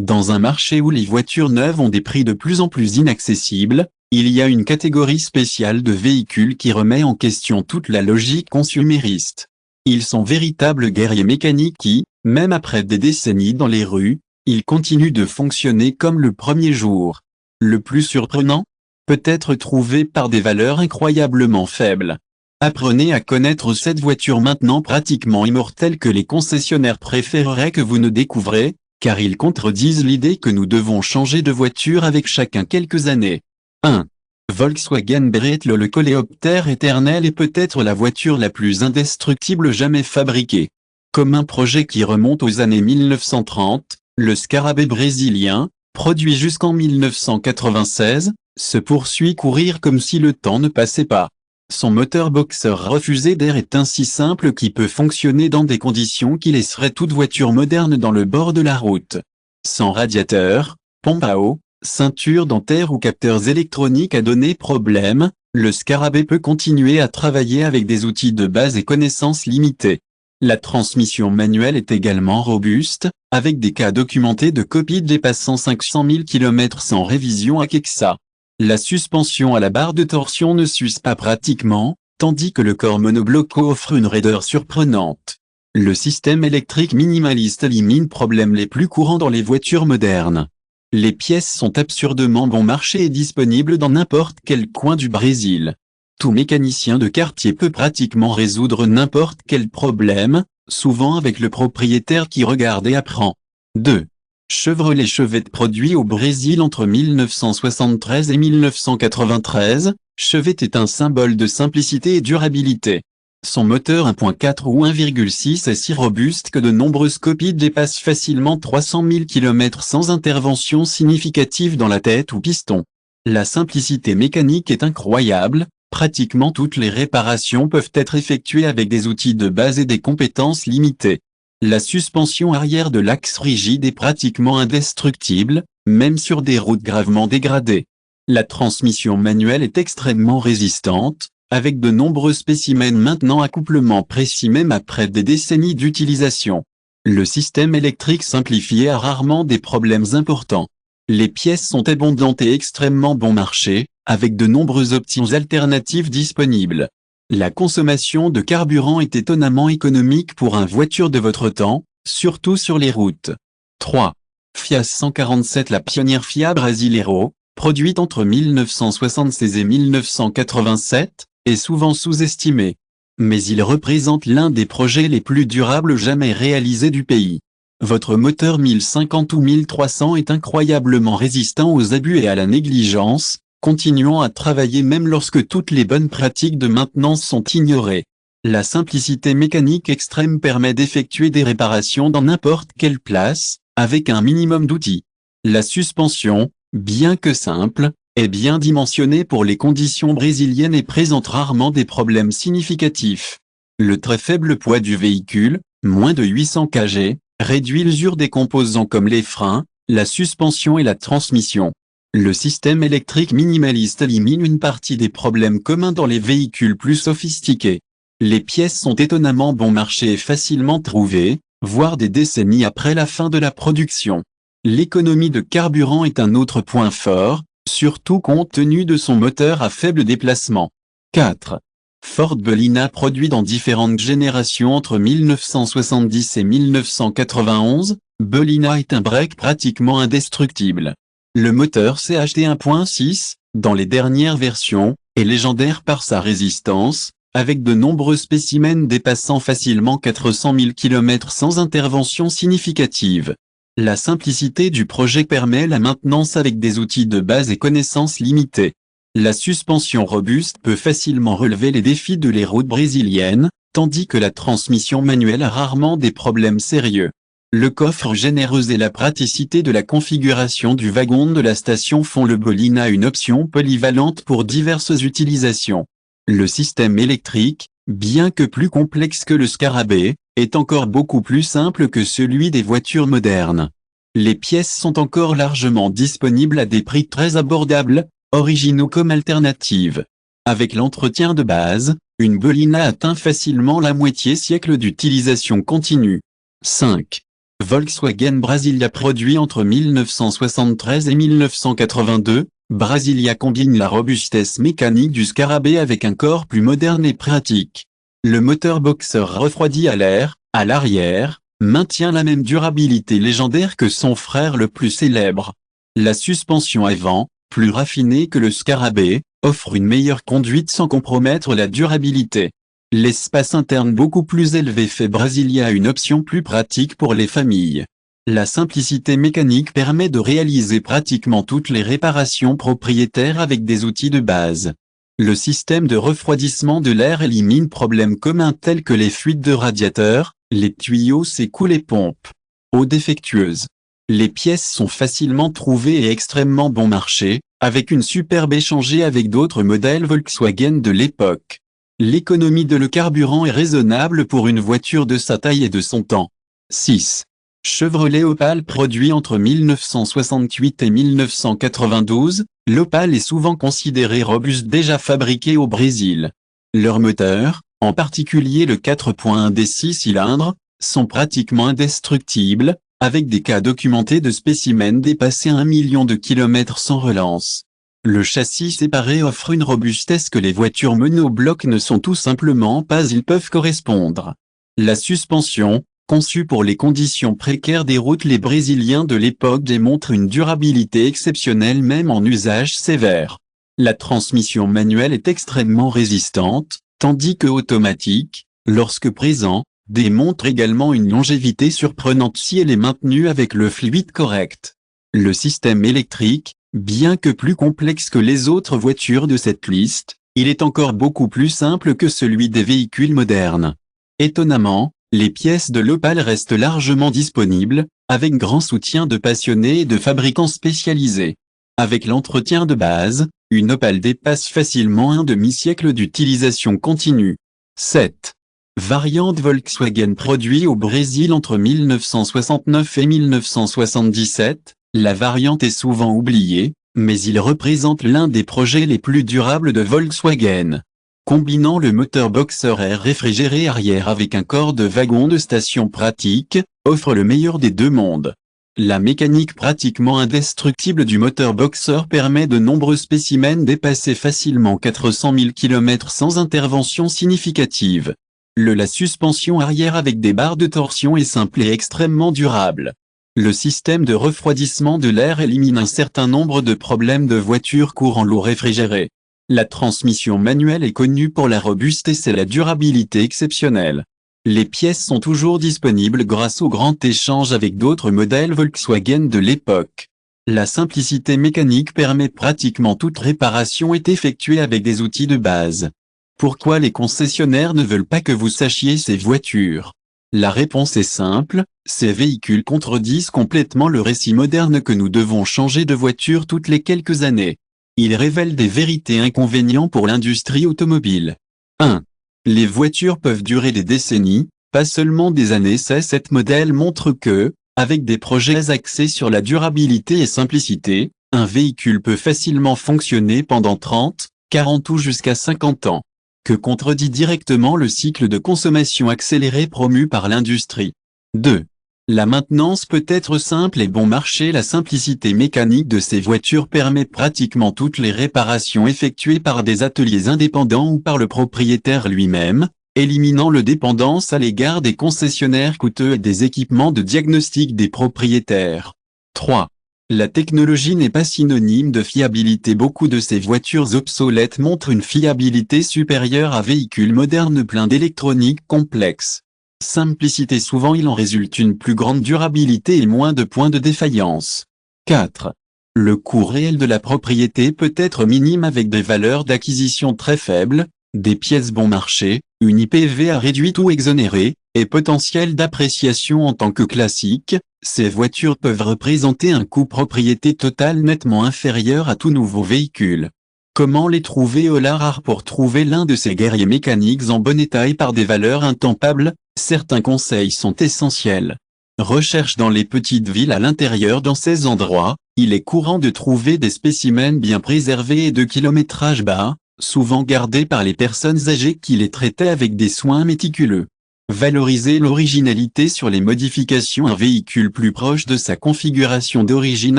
Dans un marché où les voitures neuves ont des prix de plus en plus inaccessibles, il y a une catégorie spéciale de véhicules qui remet en question toute la logique consumériste. Ils sont véritables guerriers mécaniques qui, même après des décennies dans les rues, ils continuent de fonctionner comme le premier jour. Le plus surprenant? Peut-être trouvé par des valeurs incroyablement faibles. Apprenez à connaître cette voiture maintenant pratiquement immortelle que les concessionnaires préféreraient que vous ne découvrez, car ils contredisent l'idée que nous devons changer de voiture avec chacun quelques années. 1. Volkswagen Beetle. Le coléoptère éternel est peut-être la voiture la plus indestructible jamais fabriquée. Comme un projet qui remonte aux années 1930, le Scarabée brésilien, produit jusqu'en 1996, se poursuit courir comme si le temps ne passait pas. Son moteur boxeur refusé d'air est ainsi simple qu'il peut fonctionner dans des conditions qui laisseraient toute voiture moderne dans le bord de la route. Sans radiateur, pompe à eau, ceinture dentaire ou capteurs électroniques à donner problème, le Scarabée peut continuer à travailler avec des outils de base et connaissances limitées. La transmission manuelle est également robuste, avec des cas documentés de copies dépassant 500 000 km sans révision à Kexa. La suspension à la barre de torsion ne s'use pas pratiquement, tandis que le corps monobloc offre une raideur surprenante. Le système électrique minimaliste élimine problèmes les plus courants dans les voitures modernes. Les pièces sont absurdement bon marché et disponibles dans n'importe quel coin du Brésil. Tout mécanicien de quartier peut pratiquement résoudre n'importe quel problème, souvent avec le propriétaire qui regarde et apprend. 2. Chevrolet Chevette. Produit au Brésil entre 1973 et 1993, Chevette est un symbole de simplicité et durabilité. Son moteur 1.4 ou 1.6 est si robuste que de nombreuses copies dépassent facilement 300 000 km sans intervention significative dans la tête ou piston. La simplicité mécanique est incroyable, pratiquement toutes les réparations peuvent être effectuées avec des outils de base et des compétences limitées. La suspension arrière de l'axe rigide est pratiquement indestructible, même sur des routes gravement dégradées. La transmission manuelle est extrêmement résistante, avec de nombreux spécimens maintenant accouplement précis même après des décennies d'utilisation. Le système électrique simplifié a rarement des problèmes importants. Les pièces sont abondantes et extrêmement bon marché, avec de nombreuses options alternatives disponibles. La consommation de carburant est étonnamment économique pour une voiture de votre temps, surtout sur les routes. 3. Fiat 147. La pionnière Fiat Brasileiro, produite entre 1976 et 1987, est souvent sous-estimée. Mais il représente l'un des projets les plus durables jamais réalisés du pays. Votre moteur 1050 ou 1300 est incroyablement résistant aux abus et à la négligence, continuant à travailler même lorsque toutes les bonnes pratiques de maintenance sont ignorées. La simplicité mécanique extrême permet d'effectuer des réparations dans n'importe quelle place, avec un minimum d'outils. La suspension, bien que simple, est bien dimensionnée pour les conditions brésiliennes et présente rarement des problèmes significatifs. Le très faible poids du véhicule, moins de 800 kg, réduit l'usure des composants comme les freins, la suspension et la transmission. Le système électrique minimaliste élimine une partie des problèmes communs dans les véhicules plus sophistiqués. Les pièces sont étonnamment bon marché et facilement trouvées, voire des décennies après la fin de la production. L'économie de carburant est un autre point fort, surtout compte tenu de son moteur à faible déplacement. 4. Ford Bolina. Produit dans différentes générations entre 1970 et 1991, Bolina est un break pratiquement indestructible. Le moteur CHT 1.6, dans les dernières versions, est légendaire par sa résistance, avec de nombreux spécimens dépassant facilement 400 000 km sans intervention significative. La simplicité du projet permet la maintenance avec des outils de base et connaissances limitées. La suspension robuste peut facilement relever les défis de les routes brésiliennes, tandis que la transmission manuelle a rarement des problèmes sérieux. Le coffre généreux et la praticité de la configuration du wagon de la station font le Bolina une option polyvalente pour diverses utilisations. Le système électrique, bien que plus complexe que le Scarabée, est encore beaucoup plus simple que celui des voitures modernes. Les pièces sont encore largement disponibles à des prix très abordables, originaux comme alternative. Avec l'entretien de base, une Bolina atteint facilement la moitié siècle d'utilisation continue. 5. Volkswagen Brasilia produit entre 1973 et 1982, Brasilia combine la robustesse mécanique du Scarabée avec un corps plus moderne et pratique. Le moteur Boxer refroidi à l'air, à l'arrière, maintient la même durabilité légendaire que son frère le plus célèbre. La suspension avant, plus raffinée que le Scarabée, offre une meilleure conduite sans compromettre la durabilité. L'espace interne beaucoup plus élevé fait Brasilia une option plus pratique pour les familles. La simplicité mécanique permet de réaliser pratiquement toutes les réparations propriétaires avec des outils de base. Le système de refroidissement de l'air élimine problèmes communs tels que les fuites de radiateurs, les tuyaux s'écoulent et pompes. Eau défectueuse. Les pièces sont facilement trouvées et extrêmement bon marché, avec une superbe échangée avec d'autres modèles Volkswagen de l'époque. L'économie de le carburant est raisonnable pour une voiture de sa taille et de son temps. 6. Chevrolet Opal produit entre 1968 et 1992, l'Opal est souvent considéré robuste déjà fabriqué au Brésil. Leurs moteurs, en particulier le 4.1 des 6 cylindres, sont pratiquement indestructibles, avec des cas documentés de spécimens dépassés 1 million de kilomètres sans relance. Le châssis séparé offre une robustesse que les voitures monoblocs ne sont tout simplement pas, ils peuvent correspondre. La suspension, conçue pour les conditions précaires des routes, les Brésiliens de l'époque démontrent une durabilité exceptionnelle même en usage sévère. La transmission manuelle est extrêmement résistante, tandis que automatique, lorsque présent, démontre également une longévité surprenante si elle est maintenue avec le fluide correct. Le système électrique, bien que plus complexe que les autres voitures de cette liste, il est encore beaucoup plus simple que celui des véhicules modernes. Étonnamment, les pièces de l'Opal restent largement disponibles, avec grand soutien de passionnés et de fabricants spécialisés. Avec l'entretien de base, une Opal dépasse facilement un demi-siècle d'utilisation continue. 7. Variante Volkswagen produit au Brésil entre 1969 et 1977, la variante est souvent oubliée, mais il représente l'un des projets les plus durables de Volkswagen. Combinant le moteur Boxer air réfrigéré arrière avec un corps de wagon de station pratique, offre le meilleur des deux mondes. La mécanique pratiquement indestructible du moteur Boxer permet de nombreux spécimens dépasser facilement 400 000 km sans intervention significative. La suspension arrière avec des barres de torsion est simple et extrêmement durable. Le système de refroidissement de l'air élimine un certain nombre de problèmes de voitures courant l'eau réfrigérée. La transmission manuelle est connue pour la robustesse et la durabilité exceptionnelle. Les pièces sont toujours disponibles grâce au grand échange avec d'autres modèles Volkswagen de l'époque. La simplicité mécanique permet pratiquement toute réparation est effectuée avec des outils de base. Pourquoi les concessionnaires ne veulent pas que vous sachiez ces voitures? La réponse est simple, ces véhicules contredisent complètement le récit moderne que nous devons changer de voiture toutes les quelques années. Ils révèlent des vérités inconvénients pour l'industrie automobile. 1. Les voitures peuvent durer des décennies, pas seulement des années. Cette modèle montre que, avec des projets axés sur la durabilité et simplicité, un véhicule peut facilement fonctionner pendant 30, 40 ou jusqu'à 50 ans. Que contredit directement le cycle de consommation accéléré promu par l'industrie. 2. La maintenance peut être simple et bon marché. La simplicité mécanique de ces voitures permet pratiquement toutes les réparations effectuées par des ateliers indépendants ou par le propriétaire lui-même, éliminant la dépendance à l'égard des concessionnaires coûteux et des équipements de diagnostic des propriétaires. 3. La technologie n'est pas synonyme de fiabilité. Beaucoup de ces voitures obsolètes montrent une fiabilité supérieure à véhicules modernes pleins d'électronique complexe. Simplicité, souvent il en résulte une plus grande durabilité et moins de points de défaillance. 4. Le coût réel de la propriété peut être minime avec des valeurs d'acquisition très faibles, des pièces bon marché, une IPVA réduite ou exonérée, et potentiel d'appréciation en tant que classique. Ces voitures peuvent représenter un coût propriété total nettement inférieur à tout nouveau véhicule. Comment les trouver au rare? Pour trouver l'un de ces guerriers mécaniques en bon état et par des valeurs intampables, certains conseils sont essentiels. Recherche dans les petites villes à l'intérieur. Dans ces endroits, il est courant de trouver des spécimens bien préservés et de kilométrage bas, souvent gardés par les personnes âgées qui les traitaient avec des soins méticuleux. Valoriser l'originalité sur les modifications. Un véhicule plus proche de sa configuration d'origine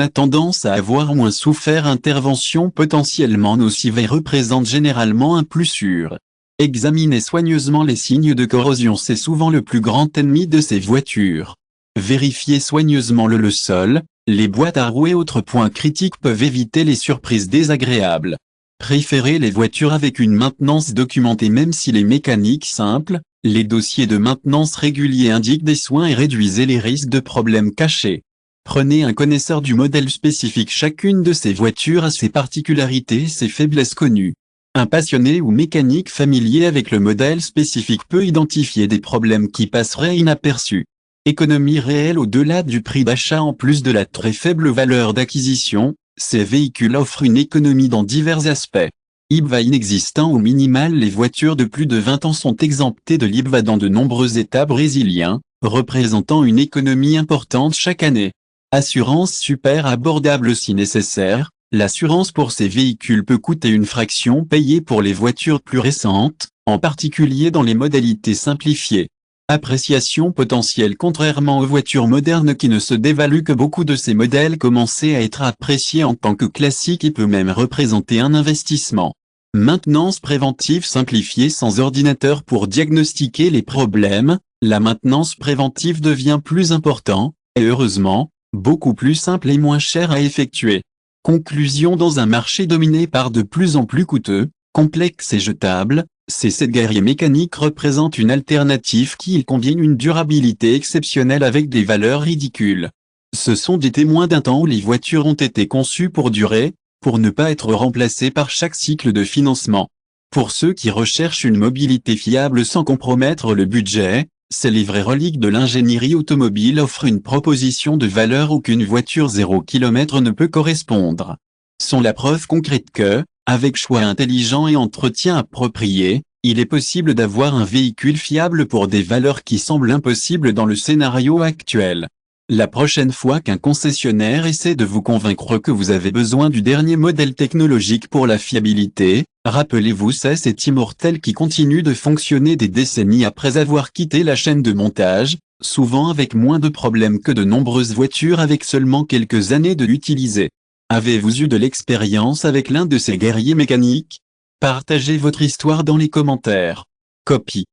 a tendance à avoir moins souffert. Intervention potentiellement nocive et représente généralement un plus sûr. Examinez soigneusement les signes de corrosion, c'est souvent le plus grand ennemi de ces voitures. Vérifiez soigneusement le sol, les boîtes à roues et autres points critiques peuvent éviter les surprises désagréables. Préférez les voitures avec une maintenance documentée. Même si les mécaniques simples, les dossiers de maintenance réguliers indiquent des soins et réduisez les risques de problèmes cachés. Prenez un connaisseur du modèle spécifique. Chacune de ces voitures a ses particularités et ses faiblesses connues. Un passionné ou mécanique familier avec le modèle spécifique peut identifier des problèmes qui passeraient inaperçus. Économie réelle au-delà du prix d'achat. En plus de la très faible valeur d'acquisition, ces véhicules offrent une économie dans divers aspects. IBVA inexistant ou minimal. Les voitures de plus de 20 ans sont exemptées de l'IBVA dans de nombreux États brésiliens, représentant une économie importante chaque année. Assurance super abordable si nécessaire. L'assurance pour ces véhicules peut coûter une fraction payée pour les voitures plus récentes, en particulier dans les modalités simplifiées. Appréciation potentielle. Contrairement aux voitures modernes qui ne se dévaluent que, beaucoup de ces modèles commencent à être appréciés en tant que classiques et peut même représenter un investissement. Maintenance préventive simplifiée. Sans ordinateur pour diagnostiquer les problèmes, la maintenance préventive devient plus importante, et heureusement, beaucoup plus simple et moins cher à effectuer. Conclusion. Dans un marché dominé par de plus en plus coûteux, complexes et jetables, ces guerriers mécaniques représentent une alternative qui combine une durabilité exceptionnelle avec des valeurs ridicules. Ce sont des témoins d'un temps où les voitures ont été conçues pour durer, pour ne pas être remplacées par chaque cycle de financement. Pour ceux qui recherchent une mobilité fiable sans compromettre le budget, ces vraies reliques de l'ingénierie automobile offrent une proposition de valeur aucune voiture 0 km ne peut correspondre. Sont la preuve concrète que, avec choix intelligent et entretien approprié, il est possible d'avoir un véhicule fiable pour des valeurs qui semblent impossibles dans le scénario actuel. La prochaine fois qu'un concessionnaire essaie de vous convaincre que vous avez besoin du dernier modèle technologique pour la fiabilité, rappelez-vous cet immortel qui continue de fonctionner des décennies après avoir quitté la chaîne de montage, souvent avec moins de problèmes que de nombreuses voitures avec seulement quelques années de l'utiliser. Avez-vous eu de l'expérience avec l'un de ces guerriers mécaniques? Partagez votre histoire dans les commentaires. Copie.